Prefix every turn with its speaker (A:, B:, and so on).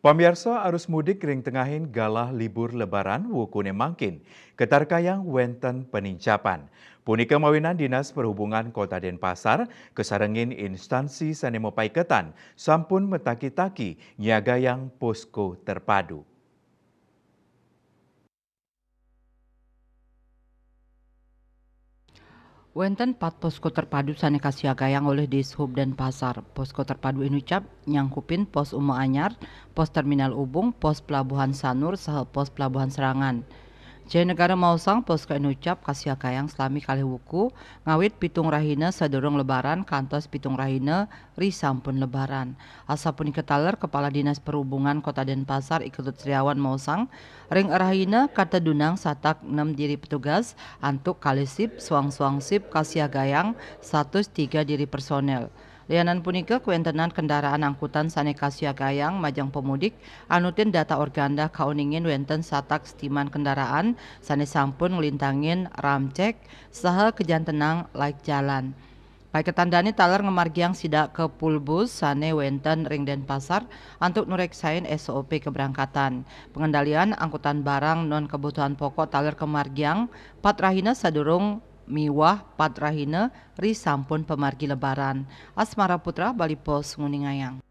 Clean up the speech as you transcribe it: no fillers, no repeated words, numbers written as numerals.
A: Pamirsa arus mudik ring tengahin galah libur lebaran wukune mangkin. Ketarkayang wenten penincapan. Punika mawinan Dinas Perhubungan Kota Denpasar kesarengin instansi sanemo paiketan sampun metaki-taki nyagayang posko terpadu.
B: Wenten 4 posko terpadu saneka siagayang oleh Dishub Denpasar. Posko terpadu inucap nyangkupin pos Umo Anyar, pos Terminal Ubung, pos Pelabuhan Sanur, saha pos Pelabuhan Serangan. Jaya negara mausang posko inucap kasiagayang selami kali wuku ngawit pitung rahina sadurung lebaran kantos pitung rahina ri sampun lebaran. Asapun ketaler Kepala Dinas Perhubungan Kota Denpasar Iketut Sriawan mausang ring rahina kata dunang satak 6 diri petugas antuk kali sip suang-suang sip kasiagayang 103 diri personel. Lianan punika kuentenan kendaraan angkutan saneka siagayang majang pemudik anutin data organda kauningin wenten satak stiman kendaraan sane sampun ngelintangin ramcek saha kejantenang laik jalan. Baik ketandani taler ngemargiang sidak ke pulbus sane wenten ring Denpasar untuk nureksain SOP keberangkatan. Pengendalian angkutan barang non kebutuhan pokok taler kemargiang 4 rahina sadurung miwah 4 rahina ri sampun pemargi lebaran. Asmara Putra Bali Pos Nguningayang.